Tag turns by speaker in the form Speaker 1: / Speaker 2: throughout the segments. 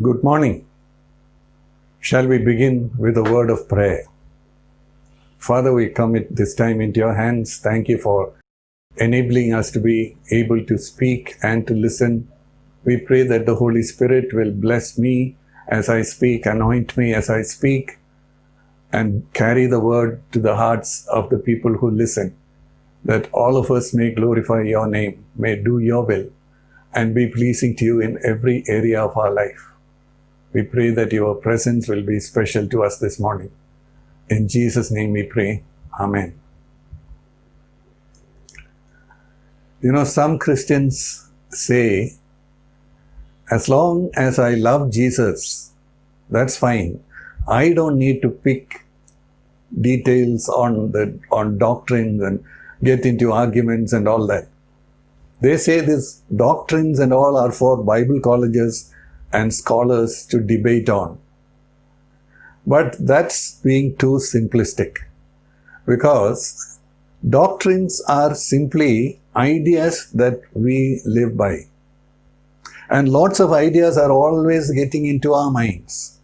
Speaker 1: Good morning. Shall we begin with a word of prayer? Father, we commit this time into your hands. Thank you for enabling us to be able to speak and to listen. We pray that the Holy Spirit will bless me as I speak, anoint me as I speak, and carry the word to the hearts of the people who listen, that all of us may glorify your name, may do your will, and be pleasing to you in every area of our life. We pray that your presence will be special to us this morning. In Jesus' name we pray. Amen. You know, some Christians say, as long as I love Jesus, that's fine. I don't need to pick details on doctrines and get into arguments and all that. They say these doctrines and all are for Bible colleges and scholars to debate on. But that's being too simplistic, because doctrines are simply ideas that we live by. And lots of ideas are always getting into our minds.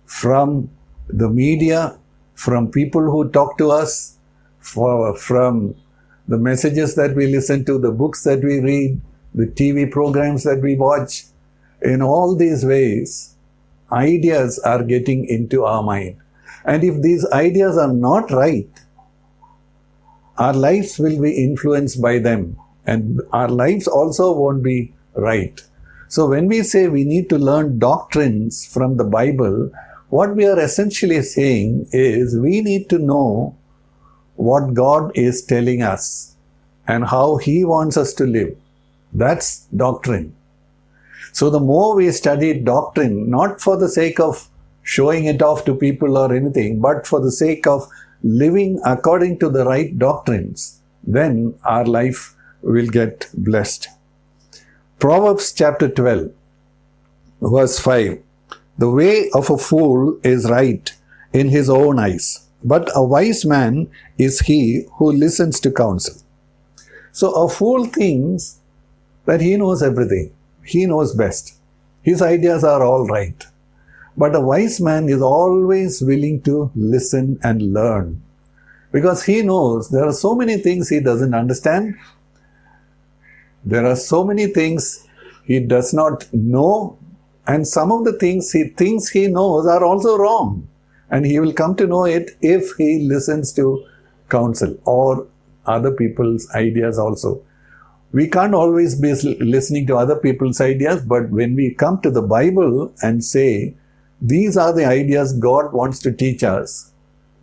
Speaker 1: From the media, from people who talk to us, from the messages that we listen to, the books that we read, the TV programs that we watch. In all these ways, ideas are getting into our mind. And if these ideas are not right, our lives will be influenced by them. And our lives also won't be right. So when we say we need to learn doctrines from the Bible, what we are essentially saying is we need to know what God is telling us and how He wants us to live. That's doctrine. So the more we study doctrine, not for the sake of showing it off to people or anything, but for the sake of living according to the right doctrines, then our life will get blessed. Proverbs chapter 12, verse 5. The way of a fool is right in his own eyes, but a wise man is he who listens to counsel. So a fool thinks that he knows everything. He knows best. His ideas are all right. But a wise man is always willing to listen and learn, because he knows there are so many things he doesn't understand. There are so many things he does not know, and some of the things he thinks he knows are also wrong. And he will come to know it if he listens to counsel or other people's ideas also. We can't always be listening to other people's ideas, but when we come to the Bible and say, these are the ideas God wants to teach us,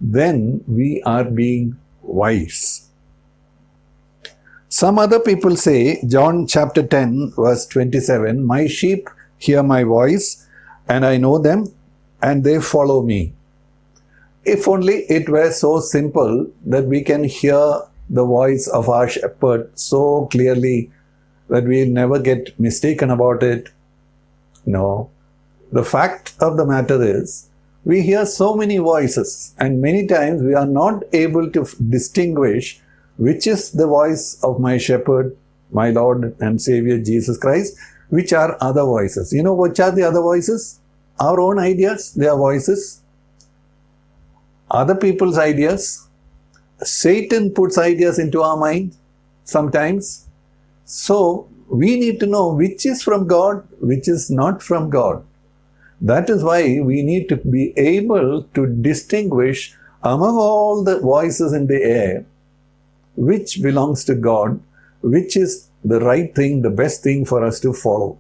Speaker 1: then we are being wise. Some other people say, John chapter 10, verse 27, my sheep hear my voice, and I know them, and they follow me. If only it were so simple that we can hear the voice of our shepherd so clearly that we'll never get mistaken about it. No. The fact of the matter is, we hear so many voices, and many times we are not able to distinguish which is the voice of my shepherd, my Lord and Savior Jesus Christ, which are other voices. You know which are the other voices? Our own ideas, they are voices. Other people's ideas. Satan puts ideas into our mind sometimes. So we need to know which is from God, which is not from God. That is why we need to be able to distinguish among all the voices in the air, which belongs to God, which is the right thing, the best thing for us to follow.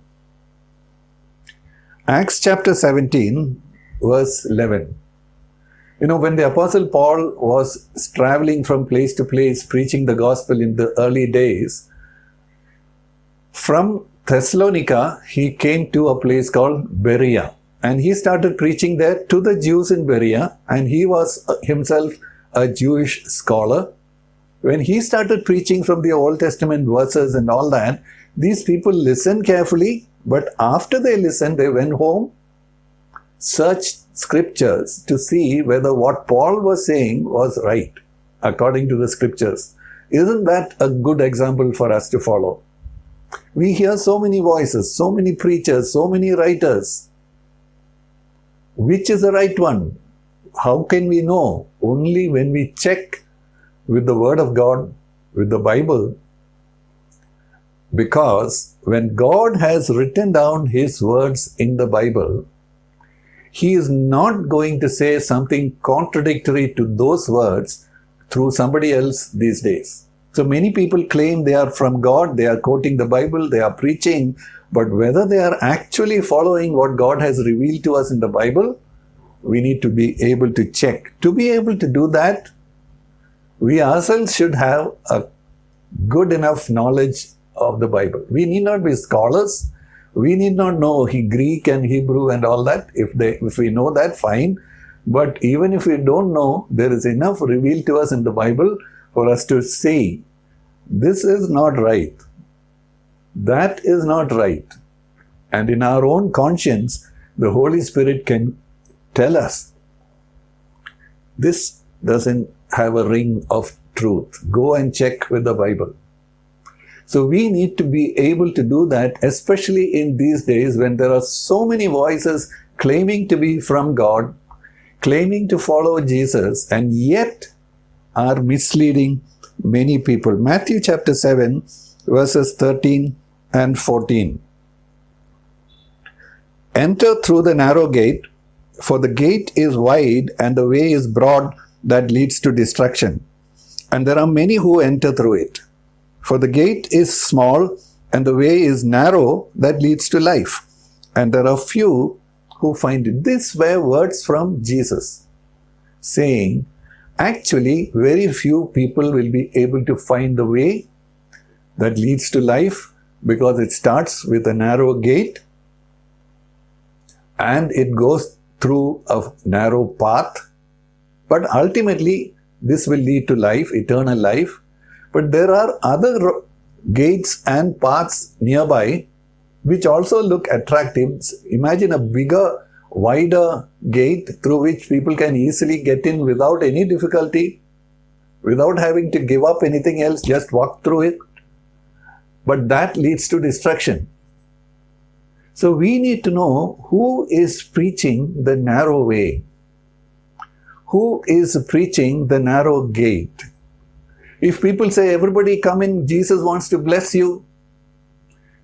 Speaker 1: Acts chapter 17, verse 11. You know, when the Apostle Paul was traveling from place to place preaching the gospel in the early days, from Thessalonica, he came to a place called Berea. And he started preaching there to the Jews in Berea, and he was himself a Jewish scholar. When he started preaching from the Old Testament verses and all that, these people listened carefully, but after they listened, they went home, searched scriptures to see whether what Paul was saying was right according to the scriptures. Isn't that a good example for us to follow? We hear so many voices, so many preachers, so many writers. Which is the right one? How can we know? Only when we check with the Word of God, with the Bible. Because when God has written down His words in the Bible, He is not going to say something contradictory to those words through somebody else these days. So many people claim they are from God, they are quoting the Bible, they are preaching, but whether they are actually following what God has revealed to us in the Bible, we need to be able to check. To be able to do that, we ourselves should have a good enough knowledge of the Bible. We need not be scholars. We need not know Greek and Hebrew and all that. If we know that, fine. But even if we don't know, there is enough revealed to us in the Bible for us to say, this is not right. That is not right. And in our own conscience, the Holy Spirit can tell us, this doesn't have a ring of truth. Go and check with the Bible. So we need to be able to do that, especially in these days when there are so many voices claiming to be from God, claiming to follow Jesus, and yet are misleading many people. Matthew chapter 7, verses 13 and 14. Enter through the narrow gate, for the gate is wide and the way is broad that leads to destruction, and there are many who enter through it. For the gate is small and the way is narrow that leads to life, and there are few who find it. These were words from Jesus, saying, actually, very few people will be able to find the way that leads to life, because it starts with a narrow gate and it goes through a narrow path. But ultimately, this will lead to life, eternal life. But there are other gates and paths nearby which also look attractive. Imagine a bigger, wider gate through which people can easily get in without any difficulty, without having to give up anything else, just walk through it. But that leads to destruction. So we need to know who is preaching the narrow way, who is preaching the narrow gate. If people say, everybody come in, Jesus wants to bless you,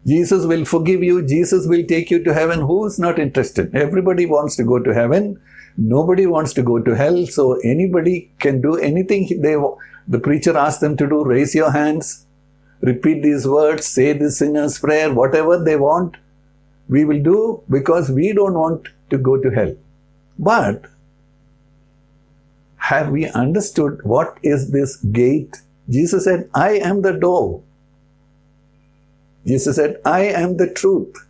Speaker 1: Jesus will forgive you, Jesus will take you to heaven, who is not interested? Everybody wants to go to heaven. Nobody wants to go to hell. So anybody can do anything the preacher asks them to do. Raise your hands, repeat these words, say the sinner's prayer, whatever they want, we will do, because we don't want to go to hell. But have we understood what is this gate? Jesus said, I am the door. Jesus said, I am the truth,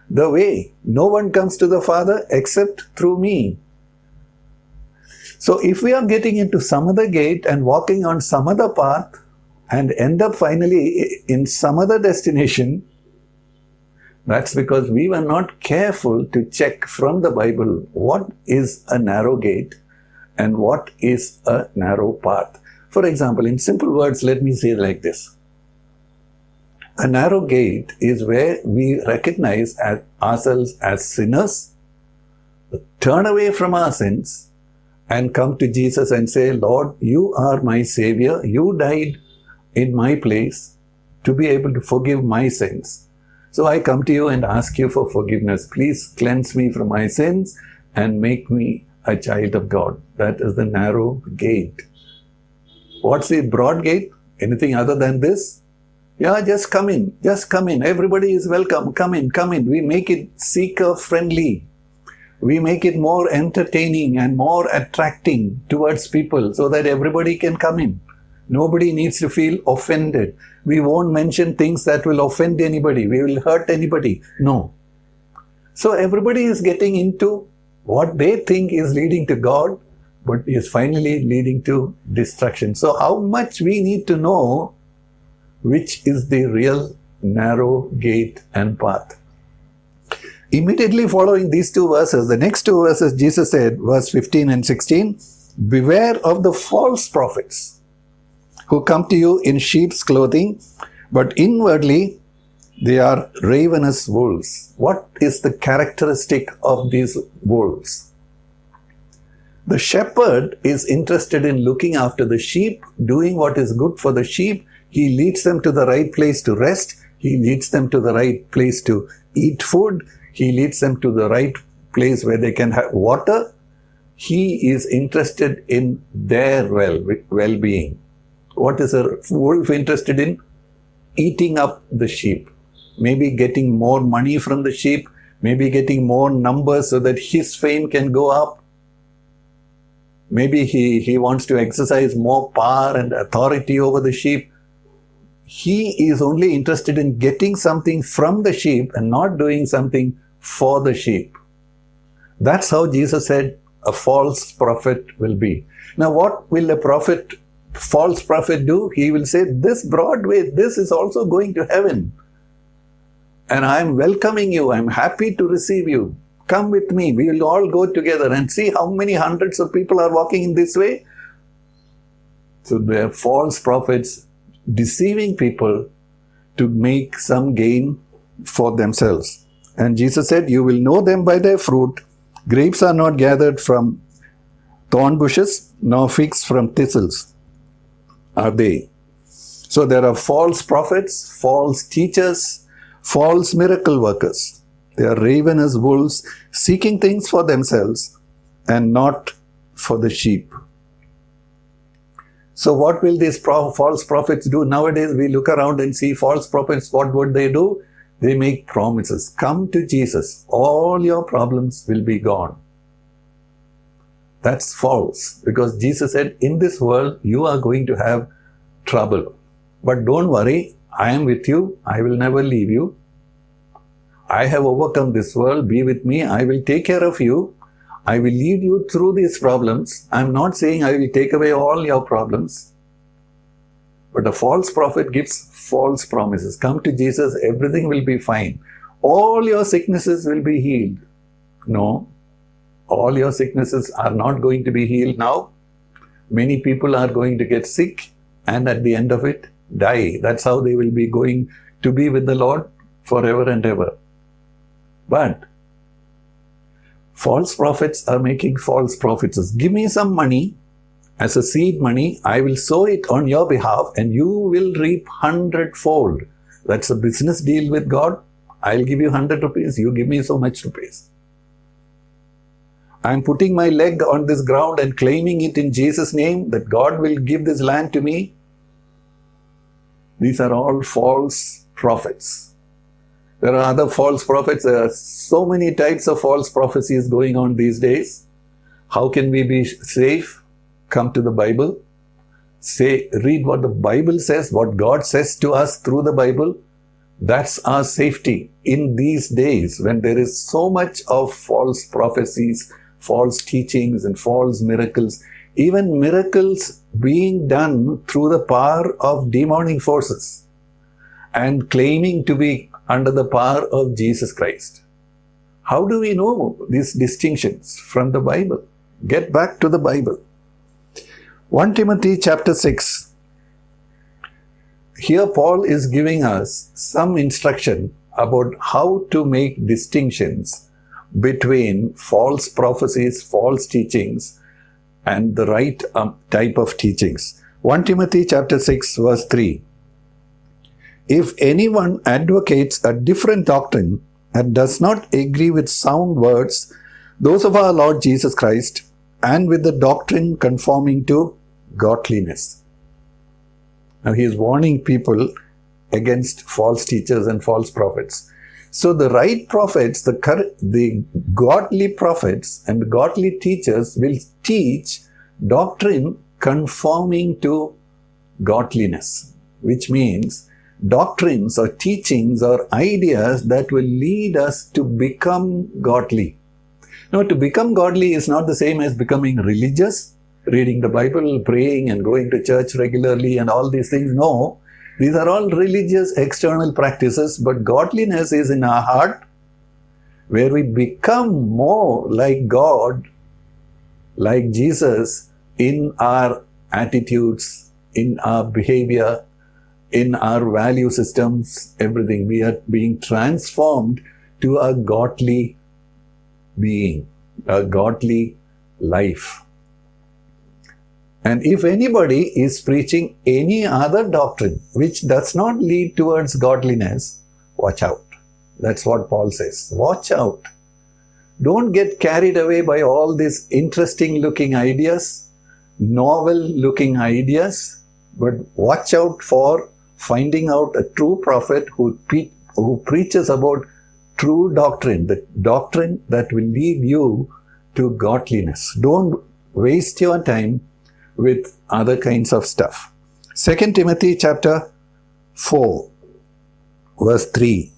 Speaker 1: the way. No one comes to the Father except through me. So if we are getting into some other gate and walking on some other path and end up finally in some other destination, that's because we were not careful to check from the Bible what is a narrow gate and what is a narrow path. For example, in simple words, let me say it like this. A narrow gate is where we recognize ourselves as sinners, turn away from our sins, and come to Jesus and say, Lord, you are my Savior. You died in my place to be able to forgive my sins. So I come to you and ask you for forgiveness. Please cleanse me from my sins and make me a child of God. That is the narrow gate. What's the broad gate? Anything other than this? Yeah, just come in. Just come in. Everybody is welcome. Come in, come in. We make it seeker-friendly. We make it more entertaining and more attracting towards people so that everybody can come in. Nobody needs to feel offended. We won't mention things that will offend anybody. We will hurt anybody. No. So everybody is getting into what they think is leading to God, but is finally leading to destruction. So how much we need to know which is the real narrow gate and path. Immediately following these two verses, the next two verses, Jesus said, verse 15 and 16, beware of the false prophets who come to you in sheep's clothing, but inwardly they are ravenous wolves. What is the characteristic of these wolves? The shepherd is interested in looking after the sheep, doing what is good for the sheep. He leads them to the right place to rest. He leads them to the right place to eat food. He leads them to the right place where they can have water. He is interested in their well-being. What is a wolf interested in? Eating up the sheep. Maybe getting more money from the sheep. Maybe getting more numbers so that his fame can go up. Maybe he wants to exercise more power and authority over the sheep. He is only interested in getting something from the sheep and not doing something for the sheep. That's how Jesus said a false prophet will be. Now, what will a false prophet do? He will say, this broad way, this is also going to heaven. And I'm welcoming you. I'm happy to receive you. Come with me. We will all go together and see how many hundreds of people are walking in this way. So they are false prophets deceiving people to make some gain for themselves. And Jesus said, you will know them by their fruit. Grapes are not gathered from thorn bushes, nor figs from thistles are they. So there are false prophets, false teachers, false miracle workers. They are ravenous wolves seeking things for themselves and not for the sheep. So what will these false prophets do? Nowadays we look around and see false prophets. What would they do? They make promises. Come to Jesus. All your problems will be gone. That's false, because Jesus said, in this world you are going to have trouble. But don't worry, I am with you. I will never leave you. I have overcome this world. Be with me. I will take care of you. I will lead you through these problems. I'm not saying I will take away all your problems. But a false prophet gives false promises. Come to Jesus, everything will be fine. All your sicknesses will be healed. No, all your sicknesses are not going to be healed now. Many people are going to get sick and at the end of it, die. That's how they will be going to be with the Lord forever and ever. But false prophets are making false prophecies. Give me some money as a seed money. I will sow it on your behalf and you will reap 100-fold. That's a business deal with God. I'll give you 100 rupees. You give me so much rupees. I'm putting my leg on this ground and claiming it in Jesus' name that God will give this land to me. These are all false prophets. There are other false prophets. There are so many types of false prophecies going on these days. How can we be safe? Come to the Bible. Read what the Bible says, what God says to us through the Bible. That's our safety in these days when there is so much of false prophecies, false teachings and false miracles. Even miracles being done through the power of demonic forces and claiming to be under the power of Jesus Christ. How do we know these distinctions from the Bible? Get back to the Bible. 1 Timothy chapter 6. Here Paul is giving us some instruction about how to make distinctions between false prophecies, false teachings, and the right type of teachings. 1 Timothy chapter 6 verse 3. If anyone advocates a different doctrine and does not agree with sound words, those of our Lord Jesus Christ, and with the doctrine conforming to godliness. Now he is warning people against false teachers and false prophets. So the right prophets, the godly prophets and godly teachers will teach doctrine conforming to godliness, which means doctrines or teachings or ideas that will lead us to become godly. Now, to become godly is not the same as becoming religious, reading the Bible, praying and going to church regularly and all these things. No, these are all religious external practices, but godliness is in our heart, where we become more like God, like Jesus, in our attitudes, in our behavior, in our value systems, everything. We are being transformed to a godly being, a godly life. And if anybody is preaching any other doctrine which does not lead towards godliness, watch out. That's what Paul says. Watch out. Don't get carried away by all these interesting looking ideas, novel looking ideas, but watch out for finding out a true prophet who preaches about true doctrine, the doctrine that will lead you to godliness. Don't waste your time with other kinds of stuff. 2 Timothy chapter 4, verse 3.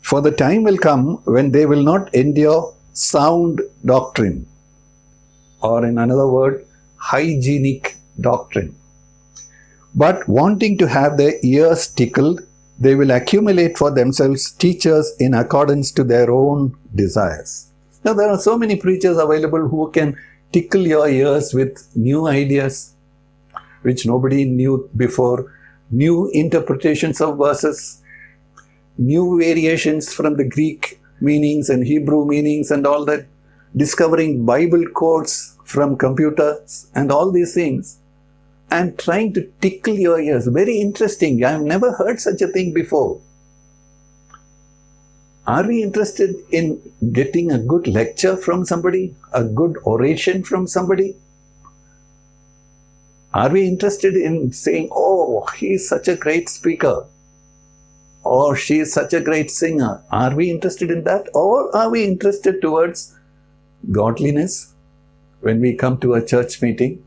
Speaker 1: For the time will come when they will not endure sound doctrine, or in another word, hygienic doctrine. But wanting to have their ears tickled, they will accumulate for themselves teachers in accordance to their own desires. Now, there are so many preachers available who can tickle your ears with new ideas which nobody knew before, new interpretations of verses, new variations from the Greek meanings and Hebrew meanings and all that, discovering Bible quotes from computers and all these things, and trying to tickle your ears. Very interesting. I've never heard such a thing before. Are we interested in getting a good lecture from somebody, a good oration from somebody? Are we interested in saying, oh, he's such a great speaker, or she is such a great singer? Are we interested in that? Or are we interested towards godliness when we come to a church meeting?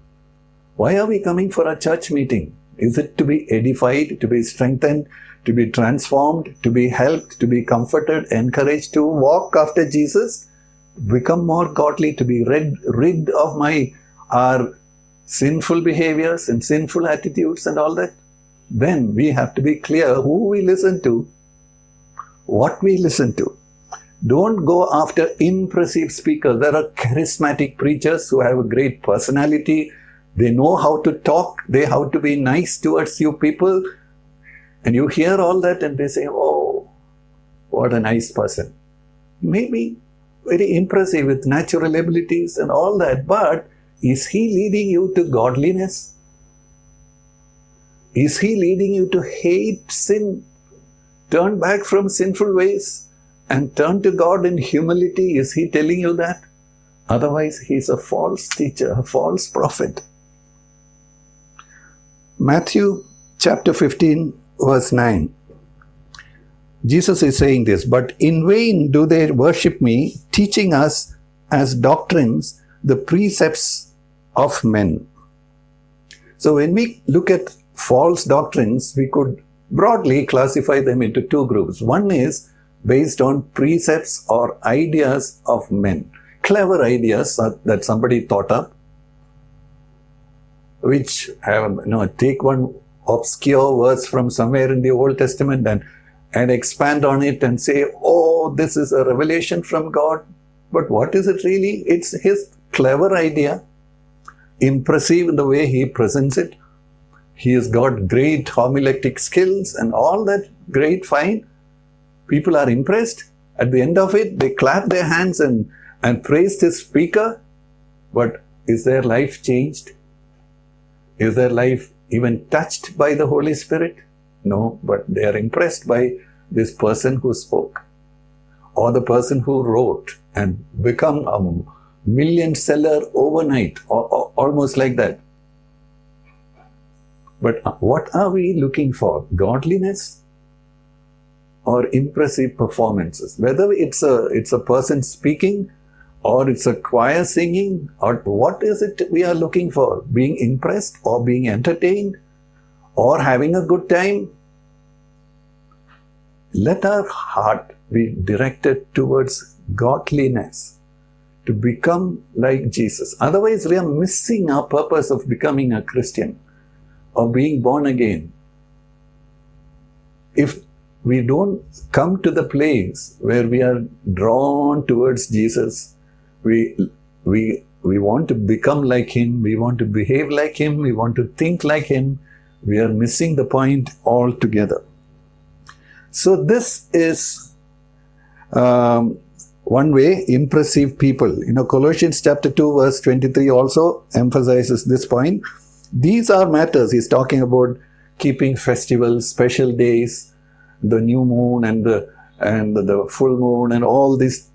Speaker 1: Why are we coming for a church meeting? Is it to be edified, to be strengthened, to be transformed, to be helped, to be comforted, encouraged to walk after Jesus, become more godly, to be rid of our sinful behaviors and sinful attitudes and all that? Then we have to be clear who we listen to, what we listen to. Don't go after impressive speakers. There are charismatic preachers who have a great personality. They know how to talk. They how to be nice towards you people. And you hear all that and they say, oh, what a nice person. Maybe very impressive with natural abilities and all that. But is he leading you to godliness? Is he leading you to hate sin? Turn back from sinful ways and turn to God in humility? Is he telling you that? Otherwise, he's a false teacher, a false prophet. Matthew chapter 15, verse 9. Jesus is saying this, but in vain do they worship me, teaching us as doctrines the precepts of men. So when we look at false doctrines, we could broadly classify them into two groups. One is based on precepts or ideas of men, clever ideas that somebody thought up, which have, take one obscure verse from somewhere in the Old Testament and expand on it and say, oh, this is a revelation from God. But what is it really? It's his clever idea, impressive in the way he presents it. He has got great homiletic skills and all that, great, fine. People are impressed. At the end of it, they clap their hands and praise the speaker. But is their life changed? Is their life even touched by the Holy Spirit? No, but they are impressed by this person who spoke, or the person who wrote and become a million seller overnight, or almost like that. But what are we looking for? Godliness or impressive performances? Whether it's a person speaking, or it's a choir singing, or what is it we are looking for? Being impressed, or being entertained, or having a good time? Let our heart be directed towards godliness, to become like Jesus. Otherwise, we are missing our purpose of becoming a Christian, or being born again. If we don't come to the place where we are drawn towards Jesus, we want to become like him, we want to behave like him, we want to think like him, we are missing the point altogether. So this is one way, impressive people. Colossians chapter 2 verse 23 also emphasizes this point. These are matters. He's talking about keeping festivals, special days, the new moon and the full moon and all these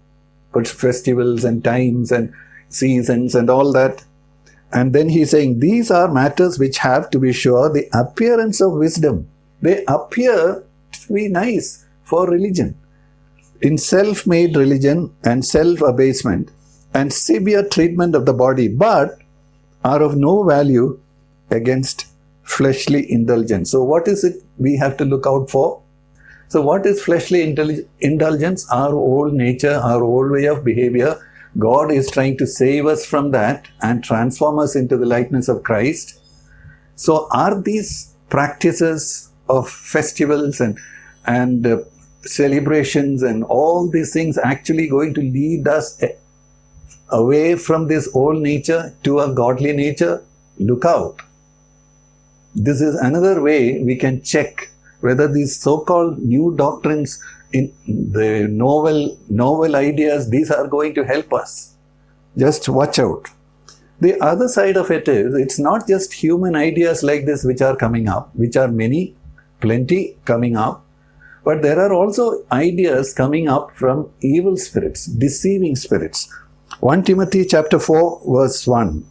Speaker 1: festivals and times and seasons and all that. And then he's saying these are matters which have, to be sure, the appearance of wisdom. They appear to be nice for religion. In self-made religion and self-abasement and severe treatment of the body, but are of no value against fleshly indulgence. So what is it we have to look out for? So what is fleshly indulgence? Our old nature, our old way of behavior. God is trying to save us from that and transform us into the likeness of Christ. So are these practices of festivals and celebrations and all these things actually going to lead us away from this old nature to a godly nature? Look out. This is another way we can check whether these so-called new doctrines, in the novel ideas, these are going to help us. Just watch out. The other side of it is, it's not just human ideas like this which are coming up, which are plenty coming up, but there are also ideas coming up from evil spirits, deceiving spirits. 1 Timothy chapter 4 verse 1.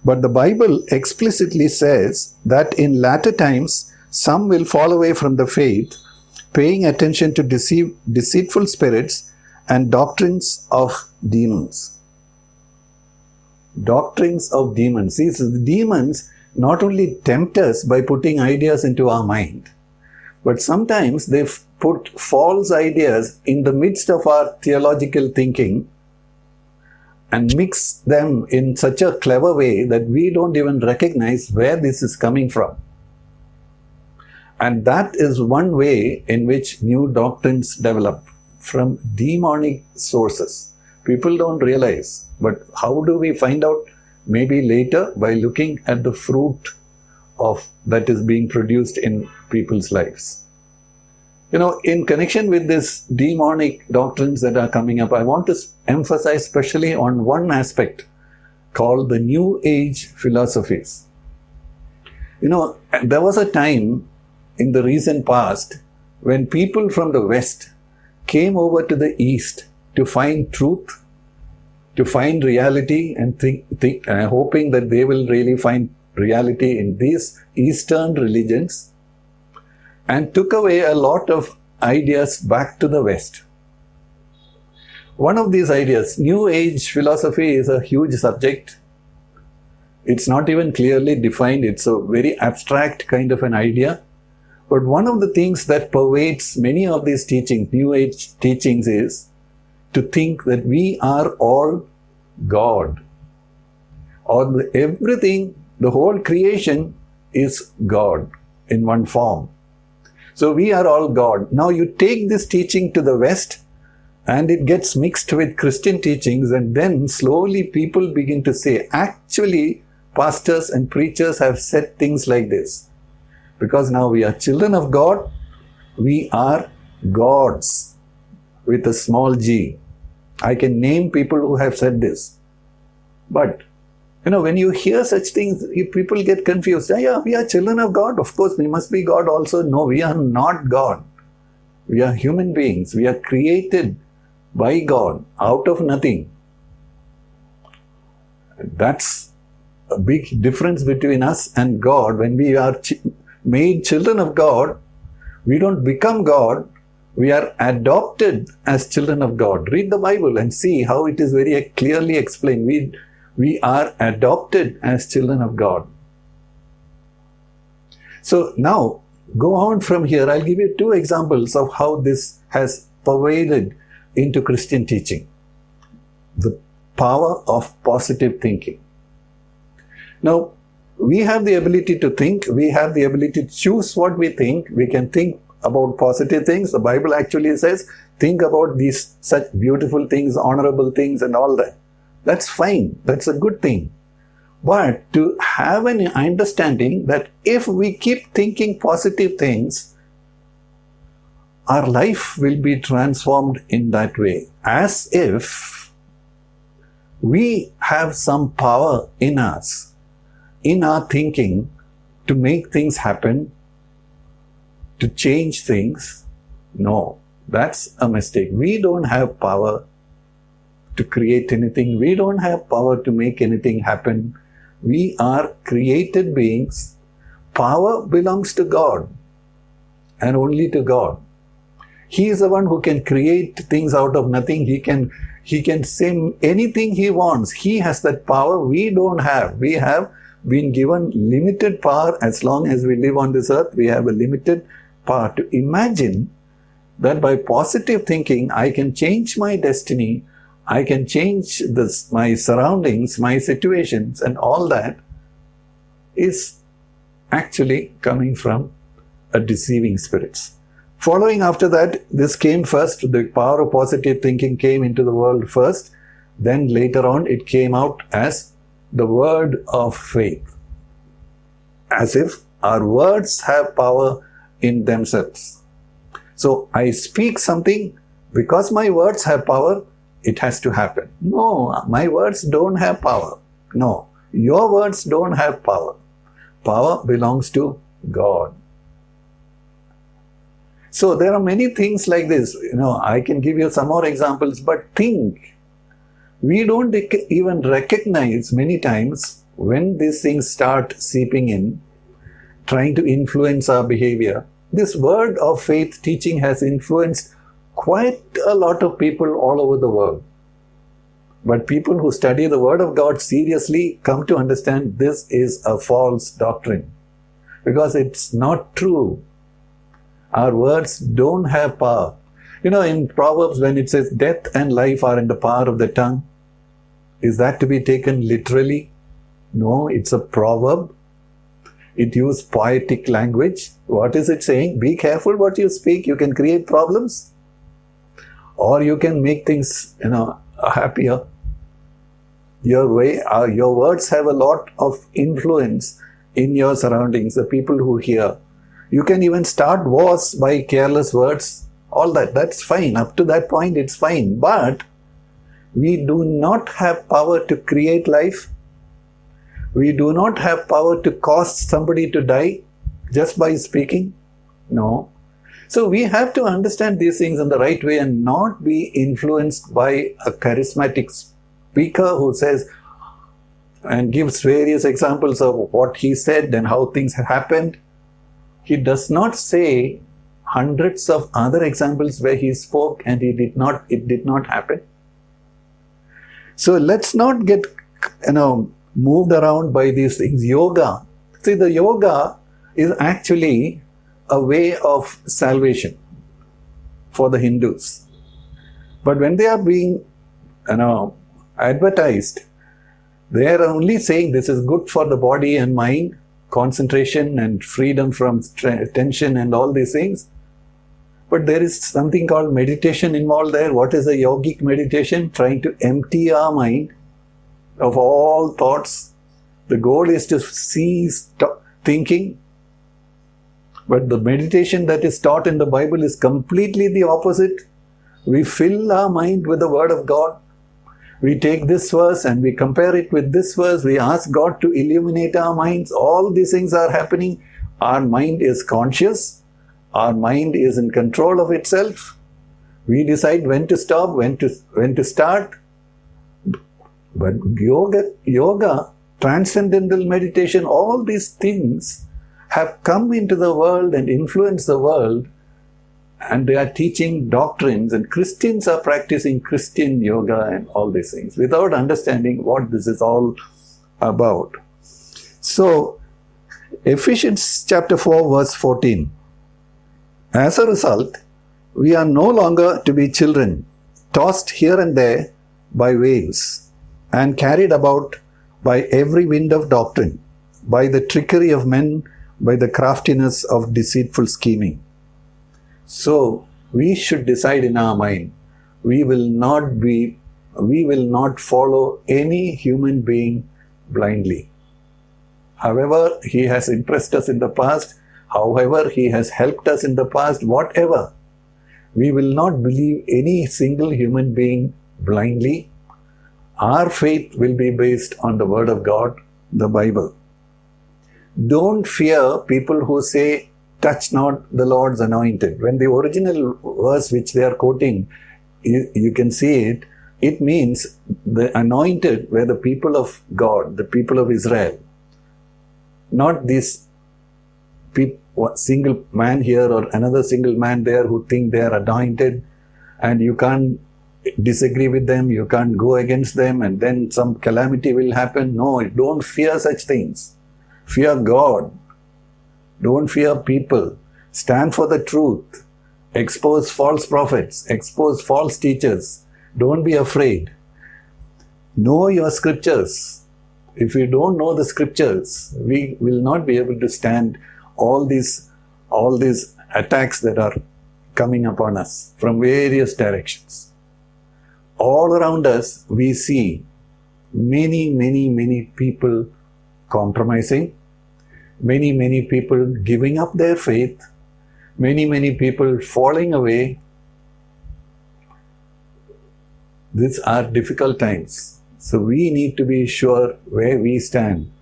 Speaker 1: But the Bible explicitly says that in latter times some will fall away from the faith, paying attention to deceitful spirits and doctrines of demons. Doctrines of demons. These demons not only tempt us by putting ideas into our mind, but sometimes they put false ideas in the midst of our theological thinking and mix them in such a clever way that we don't even recognize where this is coming from. And that is one way in which new doctrines develop, from demonic sources. People don't realize, but how do we find out? Maybe later, by looking at the fruit that is being produced in people's lives. In connection with this demonic doctrines that are coming up, I want to emphasize especially on one aspect called the New Age philosophies. There was a time in the recent past when people from the West came over to the East to find truth, to find reality, and hoping that they will really find reality in these Eastern religions, and took away a lot of ideas back to the West. One of these ideas, New Age philosophy, is a huge subject. It's not even clearly defined. It's a very abstract kind of an idea. But one of the things that pervades many of these teachings, New Age teachings, is to think that we are all God. Or everything, the whole creation is God in one form. So we are all God. Now you take this teaching to the West and it gets mixed with Christian teachings, and then slowly people begin to say, actually, pastors and preachers have said things like this. Because now we are children of God, we are gods with a small g. I can name people who have said this. But, when you hear such things, people get confused. Yeah, we are children of God. Of course, we must be God also. No, we are not God. We are human beings. We are created by God out of nothing. That's a big difference between us and God. When we are made children of God, we don't become God. We are adopted as children of God. Read the Bible and see how it is very clearly explained. We are adopted as children of God. So now, go on from here. I'll give you 2 examples of how this has pervaded into Christian teaching. The power of positive thinking. Now, we have the ability to think. We have the ability to choose what we think. We can think about positive things. The Bible actually says, think about these such beautiful things, honorable things and all that. That's fine. That's a good thing. but to have an understanding that if we keep thinking positive things, our life will be transformed in that way, as if we have some power in us, in our thinking, to make things happen, to change things. No, that's a mistake. We don't have power to create anything. We don't have power to make anything happen. We are created beings. Power belongs to God and only to God. He is the one who can create things out of nothing. He can say anything he wants. He has that power we don't have. We have been given limited power. As long as we live on this earth, we have a limited power to imagine that by positive thinking, I can change my destiny, I can change my surroundings, my situations, and all that is actually coming from a deceiving spirits. Following after that, this came first, the power of positive thinking came into the world first, then later on it came out as the word of faith. As if our words have power in themselves. So I speak something, because my words have power, it has to happen. No, my words don't have power. No, your words don't have power. Power belongs to God. So there are many things like this. I can give you some more examples, but think. We don't even recognize many times when these things start seeping in, trying to influence our behavior. This word of faith teaching has influenced quite a lot of people all over the world. But people who study the word of God seriously come to understand this is a false doctrine, because it's not true. Our words don't have power. In Proverbs, when it says death and life are in the power of the tongue, is that to be taken literally? No, it's a proverb. It uses poetic language. What is it saying? Be careful what you speak. You can create problems, or you can make things, happier. Your words have a lot of influence in your surroundings, the people who hear. You can even start wars by careless words. All that's fine. Up to that point, it's fine. But we do not have power to create life. We do not have power to cause somebody to die just by speaking. No. So we have to understand these things in the right way and not be influenced by a charismatic speaker who says and gives various examples of what he said and how things have happened. He does not say hundreds of other examples where he spoke and it did not happen. So let's not get moved around by these things. Yoga. See, the yoga is actually a way of salvation for the Hindus. But when they are being advertised, they are only saying this is good for the body and mind, concentration and freedom from tension and all these things. But there is something called meditation involved there. What is a yogic meditation? Trying to empty our mind of all thoughts. The goal is to cease thinking. But the meditation that is taught in the Bible is completely the opposite. We fill our mind with the Word of God. We take this verse and we compare it with this verse. We ask God to illuminate our minds. All these things are happening. Our mind is conscious. Our mind is in control of itself. We decide when to stop, when to start. But yoga, transcendental meditation, all these things have come into the world and influenced the world, and they are teaching doctrines, and Christians are practicing Christian yoga and all these things without understanding what this is all about. So, Ephesians chapter 4 verse 14. As a result, we are no longer to be children, tossed here and there by waves and carried about by every wind of doctrine, by the trickery of men, by the craftiness of deceitful scheming. So, we should decide in our mind, we will not follow any human being blindly. however He has impressed us in the past, however He has helped us in the past, whatever. We will not believe any single human being blindly. Our faith will be based on the Word of God, the Bible. Don't fear people who say, touch not the Lord's anointed. When the original verse which they are quoting, you can see it, it means the anointed were the people of God, the people of Israel. Not this single man here or another single man there who think they are anointed, and you can't disagree with them, you can't go against them, and then some calamity will happen. No, don't fear such things. Fear God. Don't fear people. Stand for the truth. Expose false prophets. Expose false teachers. Don't be afraid. Know your scriptures. If we don't know the scriptures, we will not be able to stand all these attacks that are coming upon us from various directions. All around us, we see many people compromising, many people giving up their faith, many people falling away. These are difficult times. So we need to be sure where we stand.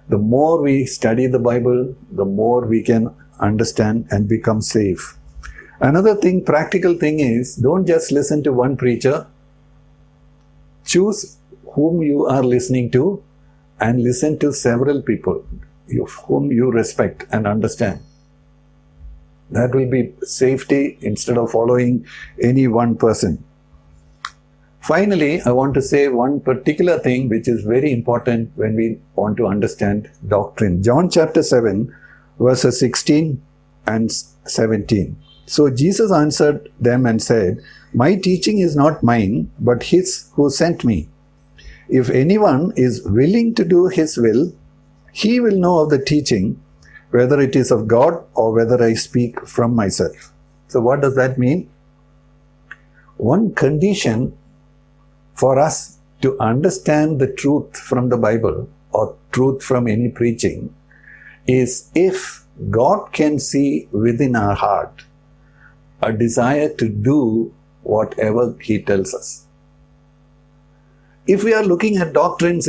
Speaker 1: The more we study the Bible, the more we can understand and become safe. Another thing, practical thing is, don't just listen to one preacher. Choose whom you are listening to and listen to several people whom you respect and understand. That will be safety instead of following any one person. Finally, I want to say one particular thing which is very important when we want to understand doctrine. John chapter 7, verses 16 and 17. So Jesus answered them and said, my teaching is not mine, but His who sent me. If anyone is willing to do His will, he will know of the teaching, whether it is of God or whether I speak from myself. So what does that mean? One condition for us to understand the truth from the Bible or truth from any preaching is if God can see within our heart a desire to do whatever He tells us. If we are looking at doctrines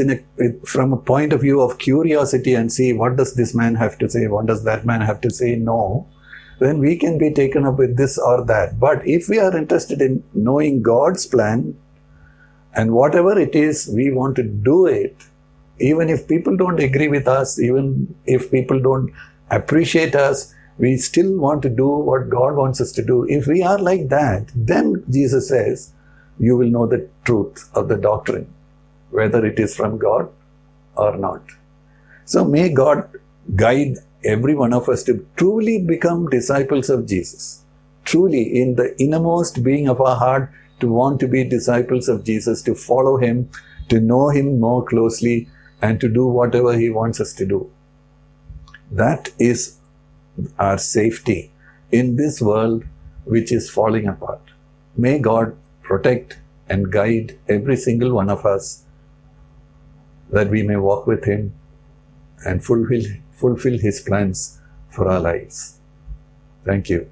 Speaker 1: from a point of view of curiosity and see what does this man have to say, what does that man have to say, no, then we can be taken up with this or that. But if we are interested in knowing God's plan and whatever it is, we want to do it, even if people don't agree with us, even if people don't appreciate us, we still want to do what God wants us to do. If we are like that, then Jesus says, you will know the truth of the doctrine, whether it is from God or not. So may God guide every one of us to truly become disciples of Jesus. Truly, in the innermost being of our heart, to want to be disciples of Jesus, to follow Him, to know Him more closely, and to do whatever He wants us to do. That is our safety in this world which is falling apart. May God protect and guide every single one of us that we may walk with Him and fulfill His plans for our lives. Thank you.